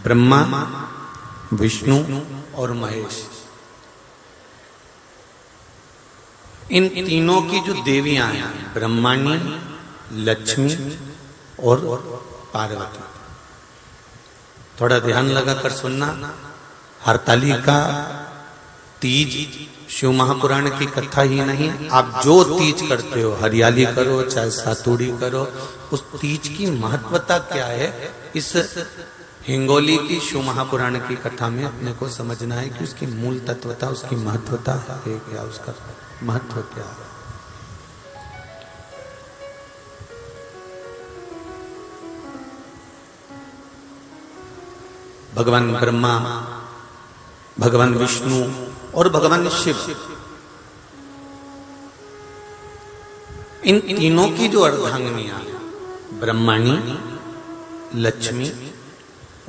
ब्रह्मा, विष्णु और महेश, इन तीनों की जो देवियां हैं, ब्रह्माणी, लक्ष्मी और पार्वती। थोड़ा ध्यान लगाकर सुनना। हरतालिका तीज शिव महापुराण की कथा ही नहीं, आप जो तीज करते हो, हरियाली करो चाहे सातुड़ी करो, उस तीज की महत्वता क्या है, इस हिंगोली की शिव महापुराण की कथा में अपने को समझना है कि उसकी मूल तत्वता, उसकी महत्वता है क्या, उसका महत्व क्या है। भगवान ब्रह्मा, भगवान विष्णु और भगवान शिव, इन तीनों की जो अर्धांगिनियां, ब्रह्माणी, लक्ष्मी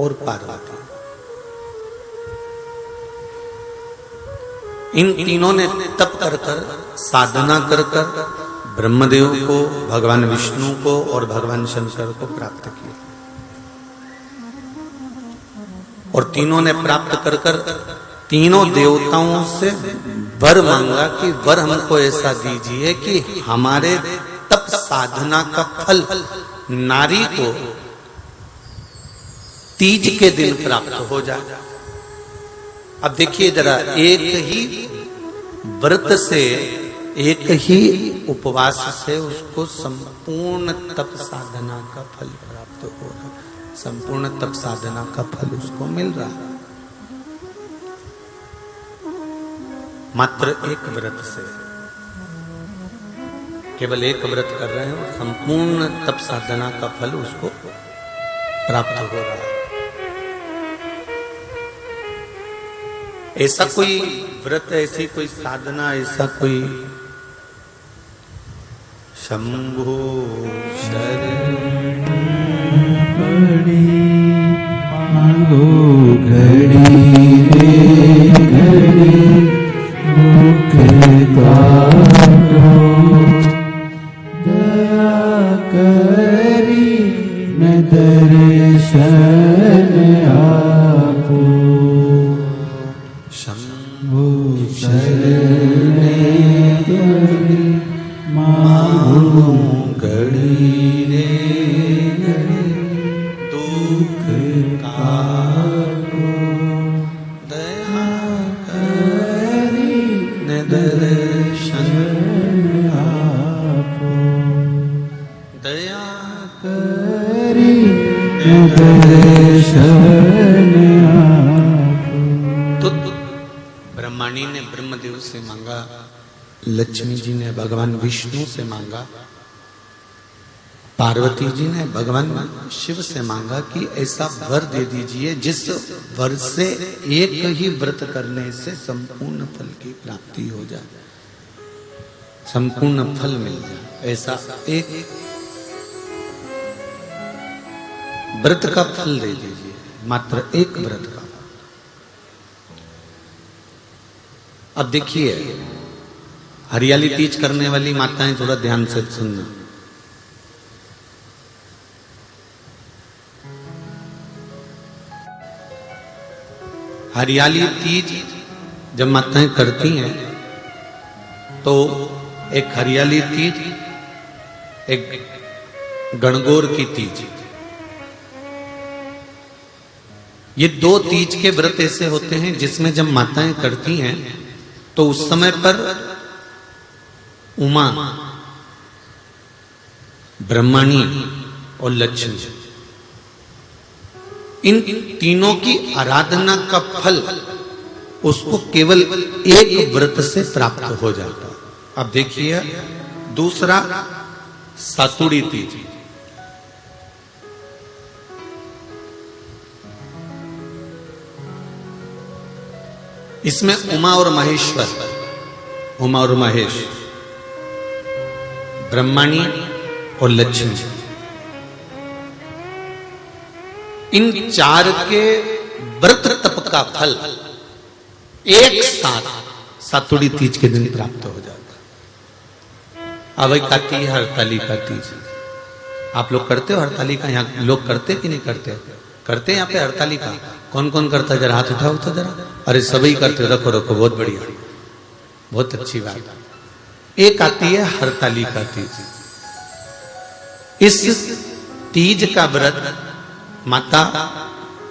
और पार्वती, इन तीनों ने तप कर कर, साधना कर कर ब्रह्मदेव को, भगवान विष्णु को और भगवान शंकर को प्राप्त किया। और तीनों ने प्राप्त कर कर तीनों देवताओं से वर मांगा कि वर हमको ऐसा दीजिए कि हमारे तप साधना का फल नारी को तीज के दिन प्राप्त हो जाए। अब देखिए जरा, एक ही व्रत से, एक ही उपवास से उसको संपूर्ण तप साधना का फल प्राप्त हो रहा, संपूर्ण तप साधना का फल उसको मिल रहा है, मात्र एक व्रत से। केवल एक व्रत कर रहे हैं और संपूर्ण तप साधना का फल उसको प्राप्त हो रहा है। ऐसा कोई व्रत, ऐसी कोई साधना, ऐसा कोई शंभो शरण पड़ी मांगो घड़ी रे घड़ी मुख काटो दया करी न दर्शन आपो शंभो शरण पड़ी मांगो घड़ी रे घड़ी दुख काटो दया करी न दर्शन आपो दया करी न दर्शन आपो। तो ब्रह्माणी ने ब्रह्मदेव से मांगा, लक्ष्मी जी ने भगवान विष्णु से मांगा, पार्वती जी ने भगवान शिव से मांगा कि ऐसा वर दे दीजिए जिस वर से एक ही व्रत करने से संपूर्ण फल की प्राप्ति हो जाए, संपूर्ण फल मिल जाए। ऐसा एक व्रत का फल दे दीजिए, मात्र एक व्रत का। अब देखिए, हरियाली तीज करने वाली माताएं थोड़ा ध्यान से सुनना। हरियाली तीज जब माताएं करती हैं तो एक हरियाली तीज, एक गणगौर की तीज, ये दो तीज के व्रत ऐसे होते हैं जिसमें जब माताएं करती हैं तो उस समय पर उमा, ब्रह्माणी और लक्ष्मी, इन तीनों की आराधना का फल उसको केवल एक व्रत से प्राप्त हो जाता। अब देखिए दूसरा, सातुड़ी तीज। इसमें उमा और महेश्वर, उमा और महेश, ब्रह्माणी और लक्ष्मी, इन चार के व्रत तप का फल एक साथ सातुड़ी तीज के दिन प्राप्त हो जाता। अब आती है हरतालिका तीज। आप लोग करते हो हरतालिका? यहाँ लोग करते कि नहीं करते? करते हैं यहाँ पे हरतालिका? कौन कौन करता है? जरा हाथ उठाओ तो जरा। अरे सभी करते, रखो रखो, बहुत बढ़िया, बहुत अच्छी बात। एक आती है हरतालिका तीज। इस तीज का व्रत माता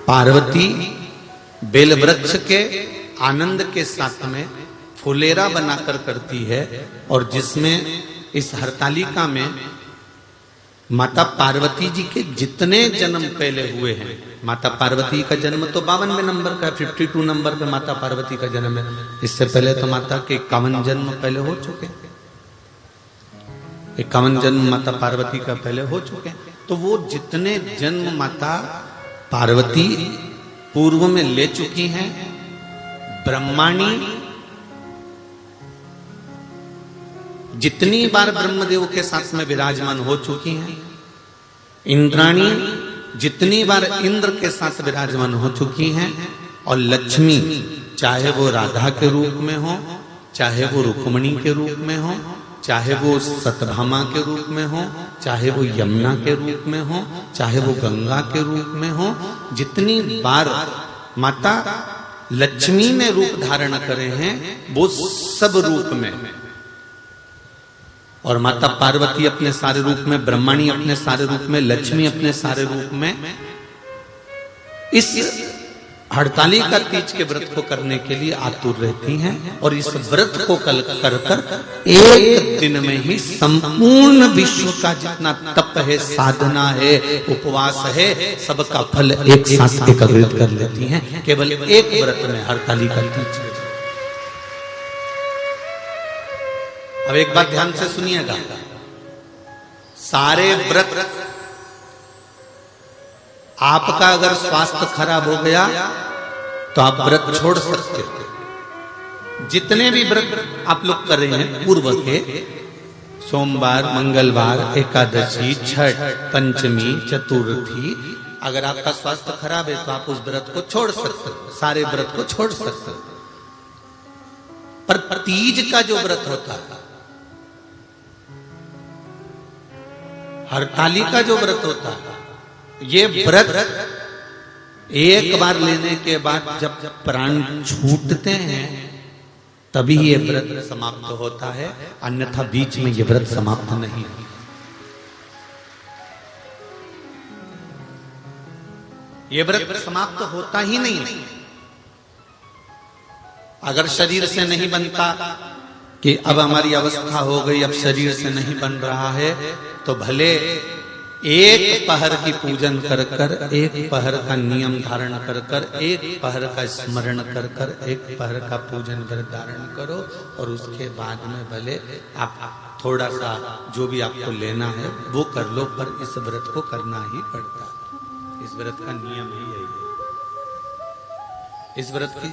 पार्वती बेल वृक्ष के आनंद के साथ में फुलेरा बनाकर करती है, और जिसमें इस हरतालिका में माता पार्वती जी के जितने जन्म पहले हुए हैं, माता पार्वती का जन्म तो 52वें नंबर का, 52 नंबर पे माता पार्वती का जन्म है। इससे पहले तो माता के 51 जन्म पहले हो चुके हैं, 51 जन्म माता पार्वती का पहले हो चुके हैं। तो वो जितने जन्म माता पार्वती पूर्व में ले चुकी हैं, ब्रह्माणी जितनी बार ब्रह्मदेव के साथ में विराजमान हो चुकी हैं, इंद्राणी जितनी बार इंद्र के साथ विराजमान हो चुकी हैं, और लक्ष्मी चाहे वो राधा के रूप में हो, चाहे वो रुक्मणी के रूप में हो, चाहे वो सतभामा के रूप में हो, चाहे वो यमुना के रूप में हो, चाहे वो गंगा के रूप में हो, जितनी बार माता लक्ष्मी ने रूप धारण करे हैं वो सब रूप में, और माता पार्वती अपने सारे रूप में, ब्रह्माणी अपने सारे रूप में, लक्ष्मी अपने सारे रूप में इस हड़तालिका तीज के व्रत को करने के लिए आतुर रहती हैं। और इस व्रत को कर कर एक दिन में ही संपूर्ण विश्व का जितना तप है, साधना है, उपवास है, सबका फल एक साथ एकत्रित कर लेती हैं केवल एक व्रत में, हड़तालिका तीज। अब एक बात ध्यान से सुनिएगा, सारे व्रत आपका अगर स्वास्थ्य खराब हो गया तो आप व्रत छोड़ सकते हो। जितने भी व्रत आप लोग कर रहे हैं पूर्व के, सोमवार, मंगलवार, एकादशी, छठ, पंचमी, चतुर्थी, अगर आपका स्वास्थ्य खराब है तो आप उस व्रत को छोड़ सकते हो, सारे व्रत को छोड़ सकते हो। पर तीज का जो व्रत होता है, हरतालिका जो व्रत होता है, ये व्रत एक बार लेने के बाद जब प्राण छूटते हैं तभी ये व्रत समाप्त होता है, अन्यथा बीच में ये व्रत समाप्त नहीं। ये व्रत समाप्त होता ही नहीं। अगर शरीर से नहीं बनता कि अब हमारी अवस्था हो गई, अब शरीर से नहीं बन रहा है, तो भले एक पहर की पूजन कर कर, एक पहर का नियम धारण कर कर, एक पहर का स्मरण कर कर, एक पहर का पूजन कर धारण करो, और उसके बाद में भले आप थोड़ा सा जो भी आपको लेना है वो कर लो, पर इस व्रत को करना ही पड़ता है। इस व्रत का नियम ही यही है। इस व्रत की